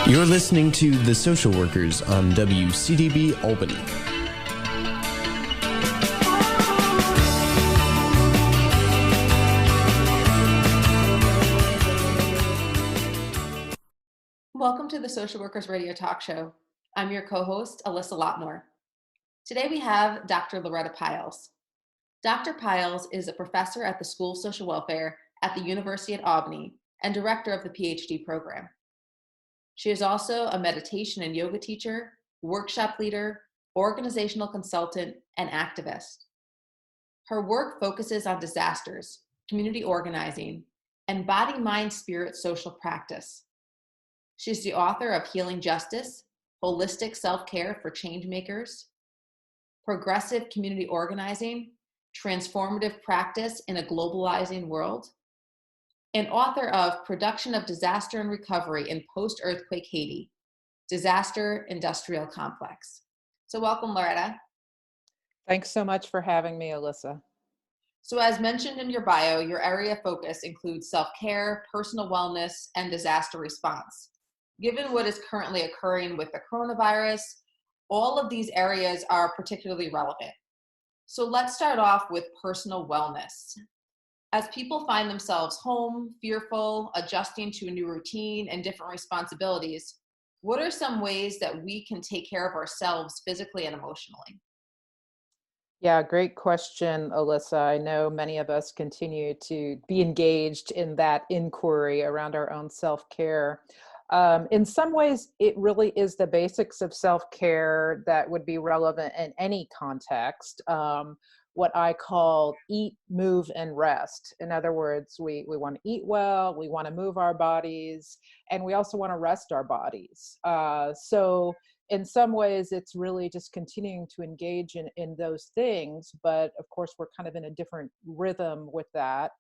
You're listening to The Social Workers on WCDB Albany. Welcome to the Social Workers Radio Talk Show. I'm your co-host, Alyssa Lotmore. Today we have Dr. Loretta Pyles. Dr. Pyles is a professor at the School of Social Welfare at the University at Albany and director of the PhD program. She is also a meditation and yoga teacher, workshop leader, organizational consultant, and activist. Her work focuses on disasters, community organizing, and body, mind, spirit social practice. She's the author of Healing Justice, Holistic Self-Care for Changemakers, Progressive Community Organizing, Transformative Practice in a Globalizing World, and author of Production of Disaster and Recovery in Post-Earthquake Haiti, Disaster Industrial Complex. So welcome, Loretta. Thanks so much for having me, Alyssa. So as mentioned in your bio, your area of focus includes self-care, personal wellness, and disaster response. Given what is currently occurring with the coronavirus, all of these areas are particularly relevant. So let's start off with personal wellness. As people find themselves home, fearful, adjusting to a new routine and different responsibilities, what are some ways that we can take care of ourselves physically and emotionally? Yeah, great question, Alyssa. I know many of us continue to be engaged in that inquiry around our own self-care. In some ways, it really is the basics of self-care that would be relevant in any context. What I call eat, move, and rest. In other words, we want to eat well, we want to move our bodies, and we also want to rest our bodies. So in some ways, it's really just continuing to engage in those things, but of course, we're kind of in a different rhythm with that.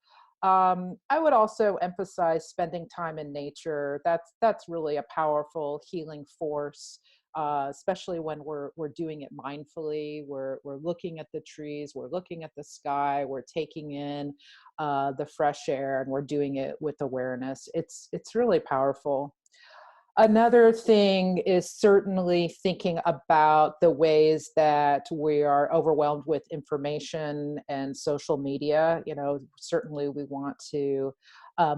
I would also emphasize spending time in nature. That's really a powerful healing force. Especially when we're doing it mindfully, we're looking at the trees, we're looking at the sky, we're taking in the fresh air, and we're doing it with awareness. It's really powerful. Another thing is certainly thinking about the ways that we are overwhelmed with information and social media. You know, certainly we want to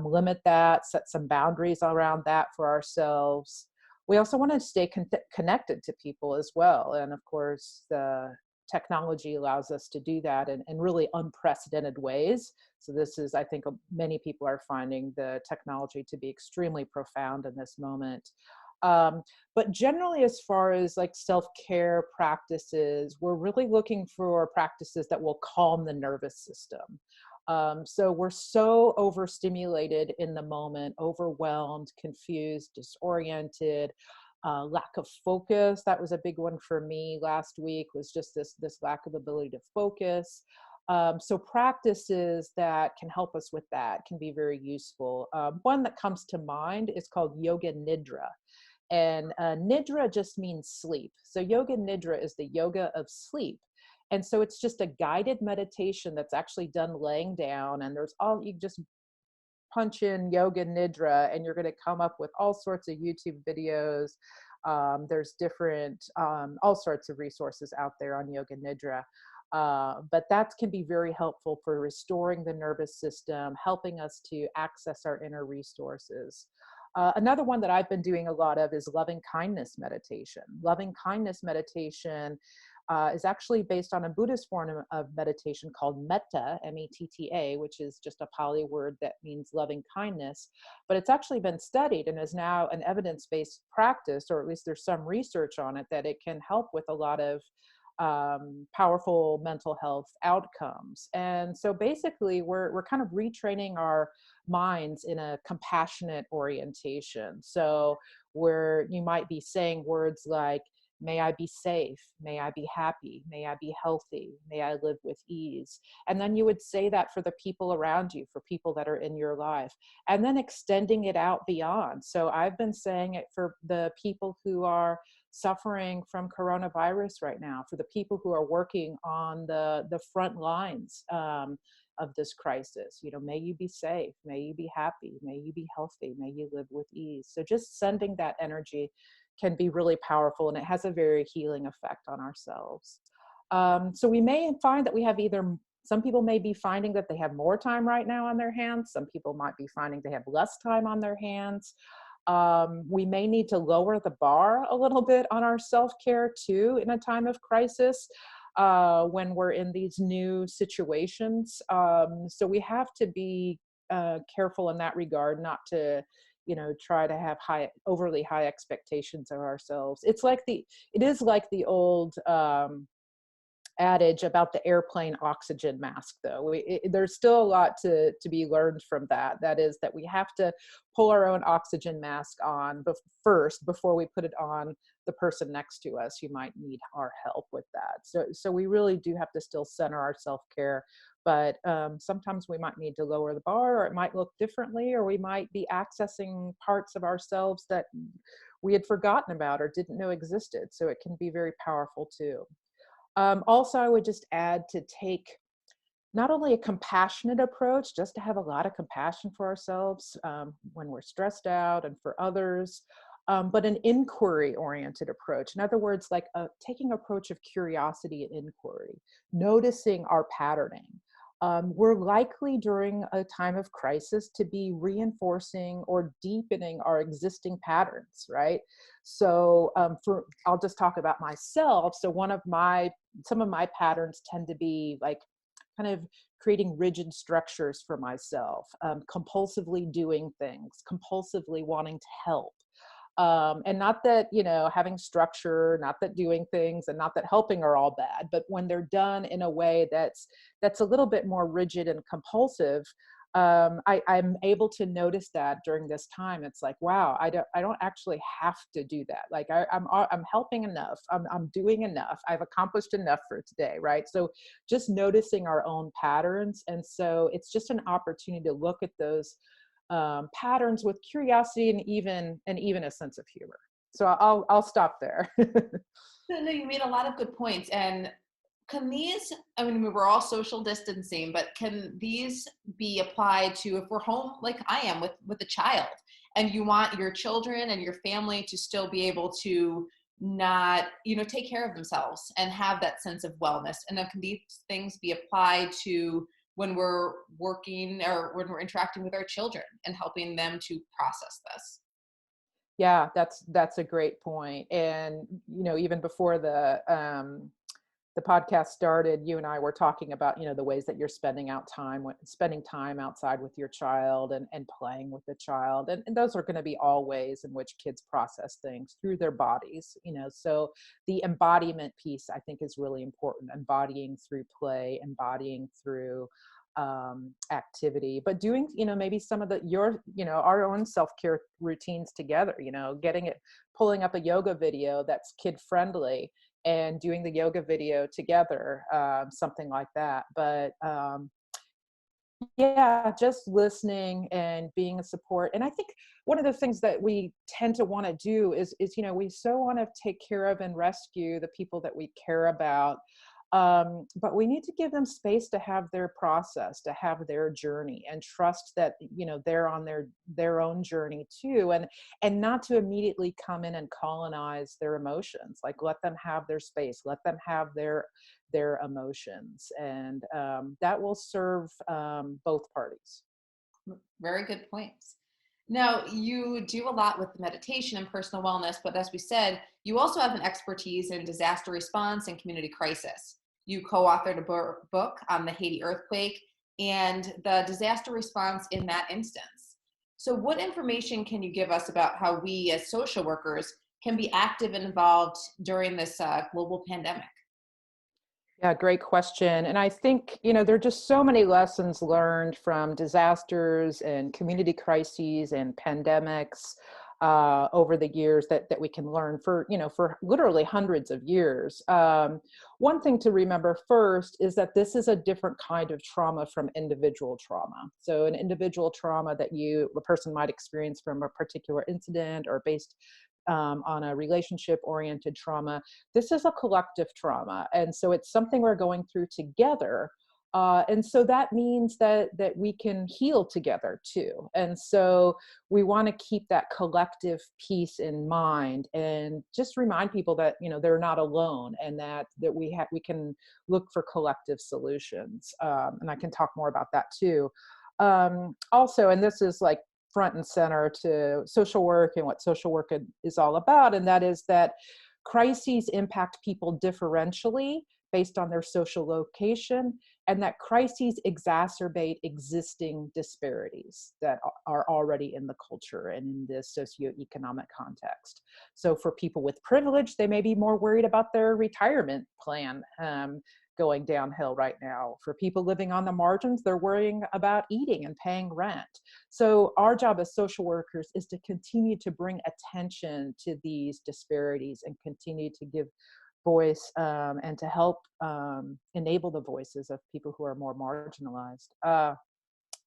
limit that, set some boundaries around that for ourselves. We also want to stay connected to people as well. And of course, the technology allows us to do that in really unprecedented ways. So this is, I think, many people are finding the technology to be extremely profound in this moment. But generally, as far as like self-care practices, we're really looking for practices that will calm the nervous system. So we're so overstimulated in the moment, overwhelmed, confused, disoriented, lack of focus. That was a big one for me last week, was just this lack of ability to focus. So practices that can help us with that can be very useful. One that comes to mind is called Yoga Nidra. And Nidra just means sleep. So Yoga Nidra is the yoga of sleep. And so it's just a guided meditation that's actually done laying down, and you just punch in Yoga Nidra and you're going to come up with all sorts of YouTube videos. There's different, all sorts of resources out there on Yoga Nidra. But that can be very helpful for restoring the nervous system, helping us to access our inner resources. Another one that I've been doing a lot of is loving kindness meditation. Loving kindness meditation is actually based on a Buddhist form of meditation called metta, M-E-T-T-A, which is just a Pali word that means loving kindness. But it's actually been studied and is now an evidence-based practice, or at least there's some research on it, that it can help with a lot of powerful mental health outcomes. And so basically we're kind of retraining our minds in a compassionate orientation. So where you might be saying words like, may I be safe, may I be happy, may I be healthy, may I live with ease. And then you would say that for the people around you, for people that are in your life, and then extending it out beyond. So I've been saying it for the people who are suffering from coronavirus right now, for the people who are working on the front lines of this crisis. May you be safe, may you be happy, may you be healthy, may you live with ease. So just sending that energy can be really powerful, and it has a very healing effect on ourselves. So we may find that we have some people may be finding that they have more time right now on their hands. Some people might be finding they have less time on their hands. We may need to lower the bar a little bit on our self-care too in a time of crisis, when we're in these new situations. So we have to be careful in that regard, not to try to have overly high expectations of ourselves. It is like the old adage about the airplane oxygen mask, though. There's still a lot to be learned from that. That is that we have to pull our own oxygen mask on first before we put it on the person next to us who might need our help with that. So we really do have to still center our self-care, but sometimes we might need to lower the bar, or it might look differently, or we might be accessing parts of ourselves that we had forgotten about or didn't know existed. So it can be very powerful too. Also, I would just add to take not only a compassionate approach, just to have a lot of compassion for ourselves when we're stressed out and for others, but an inquiry-oriented approach. In other words, like taking an approach of curiosity and inquiry, noticing our patterning. We're likely during a time of crisis to be reinforcing or deepening our existing patterns, right? So I'll just talk about myself. So some of my patterns tend to be like kind of creating rigid structures for myself, compulsively doing things, compulsively wanting to help. And not that, having structure, not that doing things and not that helping are all bad, but when they're done in a way that's a little bit more rigid and compulsive, I'm able to notice that during this time. It's like, wow, I don't actually have to do that. Like I'm helping enough. I'm doing enough. I've accomplished enough for today, right? So just noticing our own patterns. And so it's just an opportunity to look at those patterns with curiosity and even a sense of humor. So I'll stop there. No, you made a lot of good points. And can these, I mean, we're all social distancing, but can these be applied to if we're home like I am with a child, and you want your children and your family to still be able to not, take care of themselves and have that sense of wellness? And then can these things be applied to when we're working or when we're interacting with our children and helping them to process this? Yeah, that's a great point. And even before the podcast started, you and I were talking about the ways that you're spending time outside with your child and playing with the child, and those are going to be all ways in which kids process things through their bodies. So the embodiment piece, I think, is really important. Embodying through play, embodying through activity, but doing maybe some of our own self-care routines together, pulling up a yoga video that's kid friendly and doing the yoga video together, something like that. But yeah, just listening and being a support. And I think one of the things that we tend to want to do is we so want to take care of and rescue the people that we care about. But we need to give them space to have their process, to have their journey, and trust that they're on their own journey too, and not to immediately come in and colonize their emotions. Like, let them have their space, let them have their emotions, and that will serve both parties. Very good points. Now, you do a lot with meditation and personal wellness, but as we said, you also have an expertise in disaster response and community crisis. You co-authored a book on the Haiti earthquake and the disaster response in that instance. So what information can you give us about how we as social workers can be active and involved during this global pandemic? Yeah, great question. And I think, there are just so many lessons learned from disasters and community crises and pandemics over the years that we can learn for literally hundreds of years. One thing to remember first is that this is a different kind of trauma from individual trauma. So an individual trauma that a person might experience from a particular incident or based on a relationship-oriented trauma. This is a collective trauma. And so it's something we're going through together, And so that means that we can heal together too. And so we want to keep that collective piece in mind, and just remind people that, you know, they're not alone, and that we can look for collective solutions. And I can talk more about that too. Also, and this is like front and center to social work and what social work is all about, and that is that crises impact people differentially based on their social location, and that crises exacerbate existing disparities that are already in the culture and in this socioeconomic context. So for people with privilege, they may be more worried about their retirement plan going downhill right now. For people living on the margins, they're worrying about eating and paying rent. So our job as social workers is to continue to bring attention to these disparities and continue to give voice, and to help enable the voices of people who are more marginalized.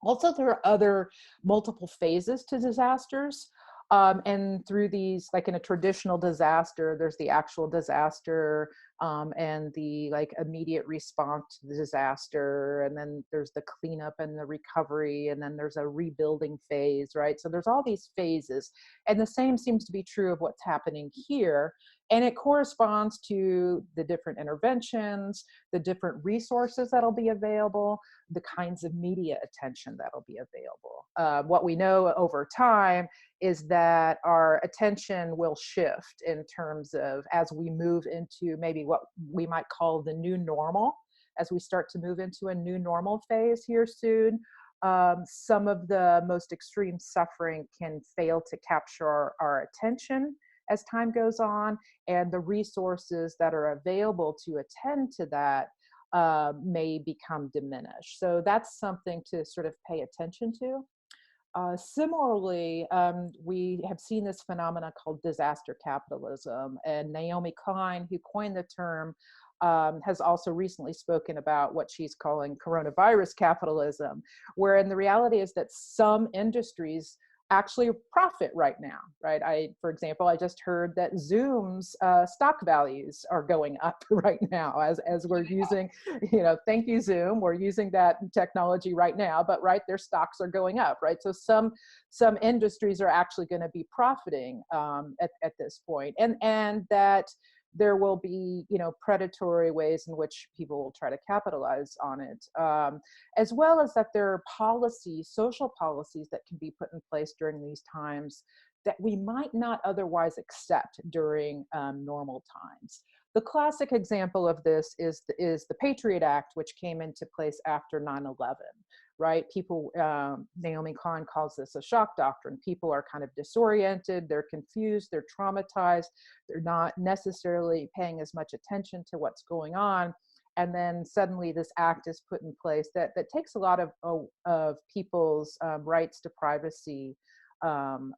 Also, there are other multiple phases to disasters. And through these, like in a traditional disaster, there's the actual disaster, and the like immediate response to the disaster. And then there's the cleanup and the recovery. And then there's a rebuilding phase, right? So there's all these phases. And the same seems to be true of what's happening here. And it corresponds to the different interventions, the different resources that'll be available, the kinds of media attention that'll be available. What we know over time is that our attention will shift in terms of, as we move into maybe what we might call the new normal, as we start to move into a new normal phase here soon. Some of the most extreme suffering can fail to capture our attention as time goes on, and the resources that are available to attend to that may become diminished. So that's something to sort of pay attention to. Similarly, we have seen this phenomena called disaster capitalism, and Naomi Klein, who coined the term, has also recently spoken about what she's calling coronavirus capitalism, wherein the reality is that some industries actually profit right now, right? For example, I just heard that Zoom's stock values are going up right now as we're using, thank you, Zoom. We're using that technology right now, but right, their stocks are going up, right? So some industries are actually going to be profiting at this point, and that there will be, predatory ways in which people will try to capitalize on it, as well as that there are policies, social policies that can be put in place during these times that we might not otherwise accept during normal times. The classic example of this is the Patriot Act, which came into place after 9/11. Right? People, Naomi Klein calls this a shock doctrine. People are kind of disoriented, they're confused, they're traumatized, they're not necessarily paying as much attention to what's going on. And then suddenly this act is put in place that takes a lot of people's rights to privacy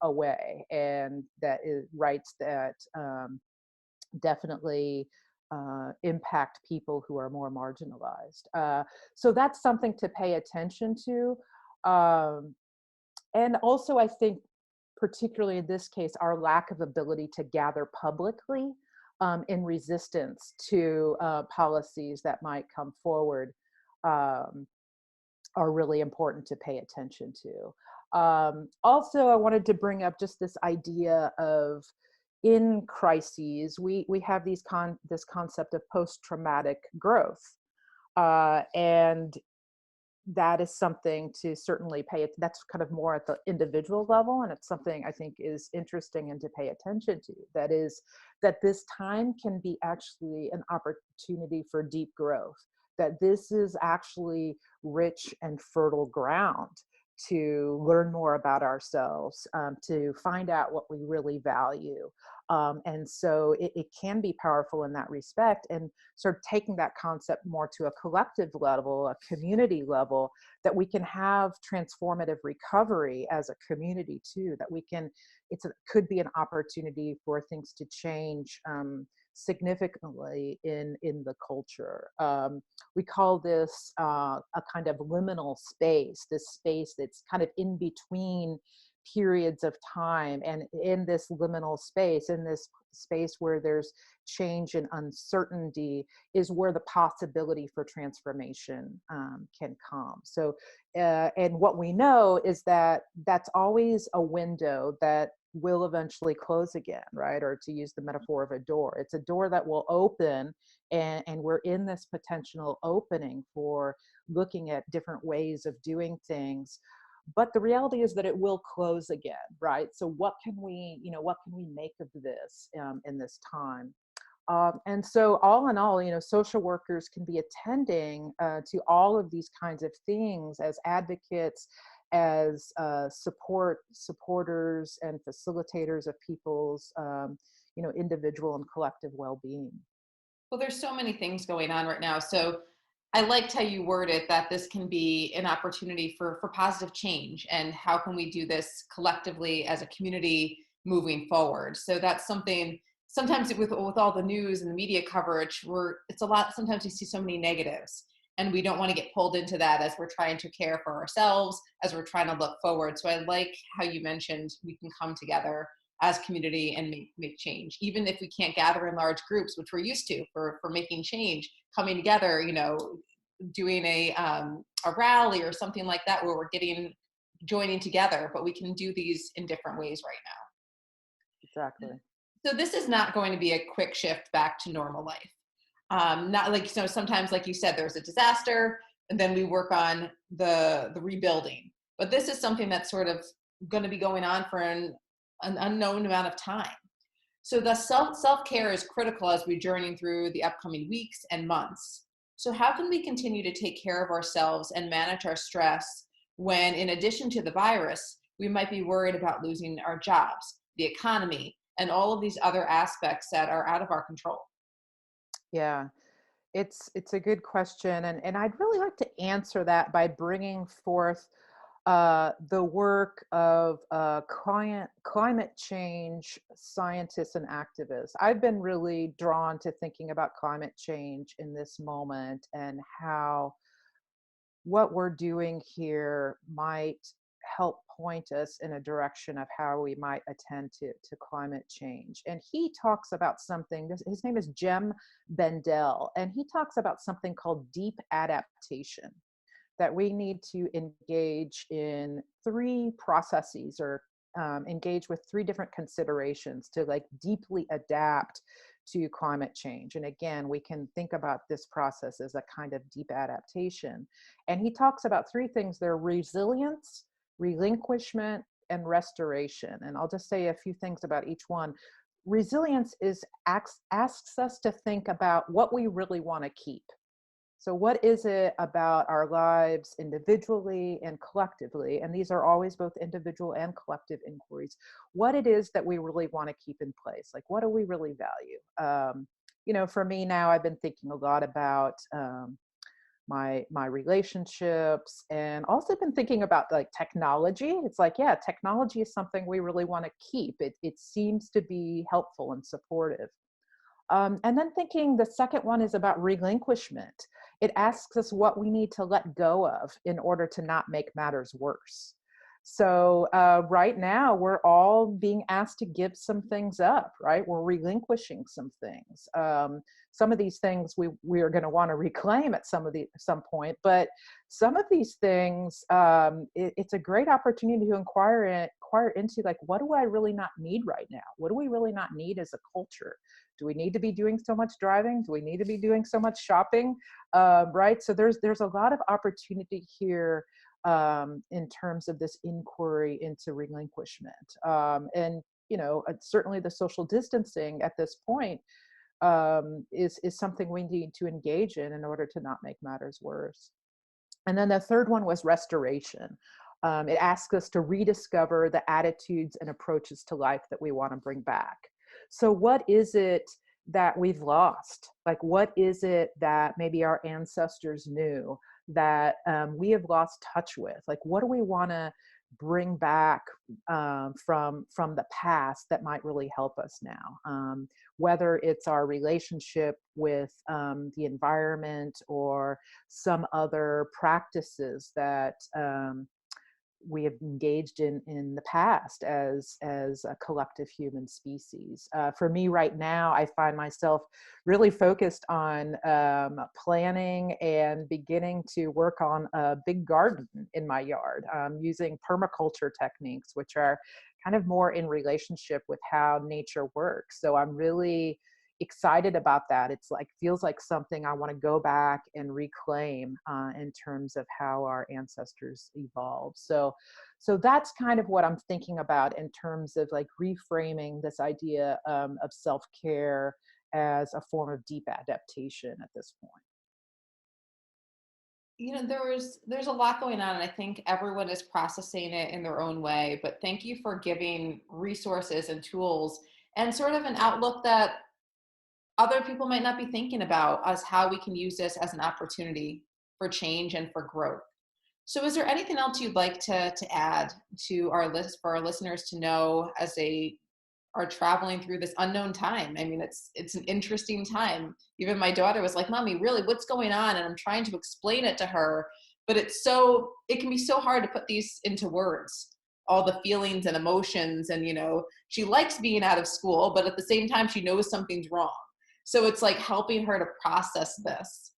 away, and that is rights that definitely impact people who are more marginalized. So that's something to pay attention to. And also, I think, particularly in this case, our lack of ability to gather publicly in resistance to policies that might come forward are really important to pay attention to. Also, I wanted to bring up just this idea of, in crises, we have this concept of post-traumatic growth. And that is something to certainly that's kind of more at the individual level, and it's something I think is interesting and to pay attention to. That is, that this time can be actually an opportunity for deep growth, that this is actually rich and fertile ground to learn more about ourselves, to find out what we really value. And so it can be powerful in that respect, and sort of taking that concept more to a collective level, a community level, that we can have transformative recovery as a community too, that we can, could be an opportunity for things to change significantly in the culture. We call this a kind of liminal space, this space that's kind of in between periods of time, and in this liminal space, in this space where there's change and uncertainty, is where the possibility for transformation can come. So and what we know is that that's always a window that will eventually close again, right? Or to use the metaphor of a door, it's a door that will open, and we're in this potential opening for looking at different ways of doing things. But the reality is that it will close again, right? So what can we, what can we make of this in this time? And so all in all, social workers can be attending to all of these kinds of things as advocates, as supporters and facilitators of people's, individual and collective well-being. Well, there's so many things going on right now. So I liked how you worded that this can be an opportunity for positive change, and how can we do this collectively as a community moving forward. So that's something, sometimes with all the news and the media coverage, it's a lot, sometimes we see so many negatives, and we don't want to get pulled into that as we're trying to care for ourselves, as we're trying to look forward. So I like how you mentioned we can come together as community and make change, even if we can't gather in large groups, which we're used to for making change, coming together, doing a rally or something like that, where we're joining together, but we can do these in different ways right Exactly. now. So this is not going to be a quick shift back to normal life. Not like, sometimes, like you said, there's a disaster and then we work on the rebuilding, but this is something that's sort of going to be going on for an unknown amount of time. So the self-care is critical as we journey through the upcoming weeks and months. So how can we continue to take care of ourselves and manage our stress when, in addition to the virus, we might be worried about losing our jobs, the economy, and all of these other aspects that are out of our control? Yeah, it's a good question, and I'd really like to answer that by bringing forth the work of climate change scientists and activists. I've been really drawn to thinking about climate change in this moment, and how what we're doing here might help point us in a direction of how we might attend to climate change. And he talks about something, his name is Jem Bendel, and he talks about something called deep adaptation, that we need to engage in three processes, or engage with three different considerations to like deeply adapt to climate change. And again, we can think about this process as a kind of deep adaptation. And he talks about three things there: resilience, relinquishment, and restoration. And I'll just say a few things about each one. Resilience asks us to think about what we really want to keep. So what is it about our lives individually and collectively? And these are always both individual and collective inquiries. What it is that we really want to keep in place. Like, what do we really value? For me now, I've been thinking a lot about my relationships, and also been thinking about like technology. It's like, yeah, technology is something we really want to keep. It seems to be helpful and supportive. And then thinking the second one is about relinquishment. It asks us what we need to let go of in order to not make matters worse. So right now, we're all being asked to give some things up, right? We're relinquishing some things. Some of these things we are going to want to reclaim at some point, but some of these things, it's a great opportunity to inquire into, like, what do I really not need right now? What do we really not need as a culture? Do we need to be doing so much driving? Do we need to be doing so much shopping? Right? So there's a lot of opportunity here in terms of this inquiry into relinquishment. And certainly the social distancing at this point is something we need to engage in order to not make matters worse. And then the third one was restoration. It asks us to rediscover the attitudes and approaches to life that we want to bring back. So what is it that we've lost? Like, what is it that maybe our ancestors knew that we have lost touch with? Like, what do we want to bring back from the past that might really help us now? Whether it's our relationship with the environment, or some other practices that we have engaged in the past as a collective human species. For me right now, I find myself really focused on planning and beginning to work on a big garden in my yard, using permaculture techniques, which are kind of more in relationship with how nature works. So I'm really excited about that. It's like, feels like something I want to go back and reclaim in terms of how our ancestors evolved. So that's kind of what I'm thinking about in terms of like reframing this idea of self-care as a form of deep adaptation at this point. There's a lot going on, and I think everyone is processing it in their own way. But thank you for giving resources and tools and sort of an outlook that other people might not be thinking about, as how we can use this as an opportunity for change and for growth. So is there anything else you'd like to add to our list for our listeners to know as they are traveling through this unknown time? I mean, it's an interesting time. Even my daughter was like, "Mommy, really, what's going on?" And I'm trying to explain it to her, but it can be so hard to put these into words, all the feelings and emotions. And, she likes being out of school, but at the same time, she knows something's wrong. So it's like helping her to process this.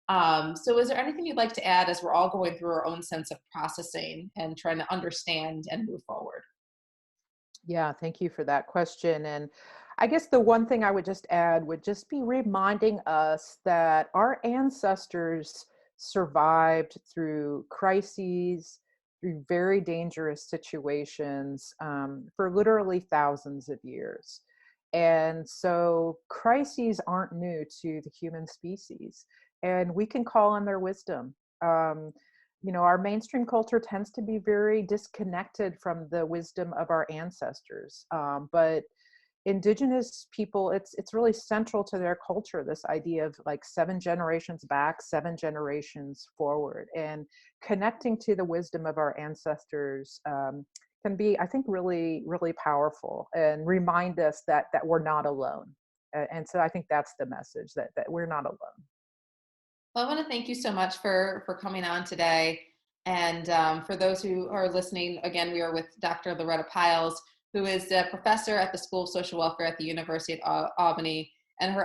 So is there anything you'd like to add as we're all going through our own sense of processing and trying to understand and move forward? Yeah, thank you for that question. And I guess the one thing I would just add would just be reminding us that our ancestors survived through crises, through very dangerous situations, for literally thousands of years. And so crises aren't new to the human species, and we can call on their wisdom. Um, our mainstream culture tends to be very disconnected from the wisdom of our ancestors. But indigenous people, it's really central to their culture, this idea of like 7 generations back, 7 generations forward, and connecting to the wisdom of our ancestors can be, I think, really, really powerful and remind us that we're not alone. And so I think that's the message, that we're not alone. Well, I want to thank you so much for coming on today. And for those who are listening, again, we are with Dr. Loretta Pyles, who is a professor at the School of Social Welfare at the University of Albany, and her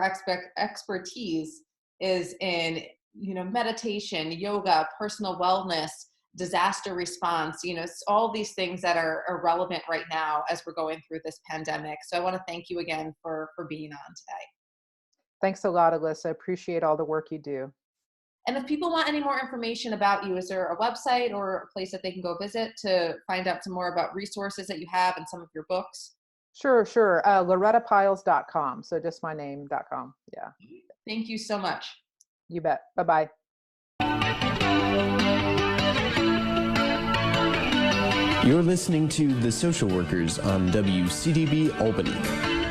expertise is in meditation, yoga, personal wellness, disaster response. All these things that are relevant right now as we're going through this pandemic. So I want to thank you again for being on today. Thanks a lot, Alyssa. Appreciate all the work you do. And if people want any more information about you, is there a website or a place that they can go visit to find out some more about resources that you have and some of your books? Sure. LorettaPyles.com. So just my name.com. Yeah. Thank you so much. You bet. Bye-bye. You're listening to The Social Workers on WCDB Albany.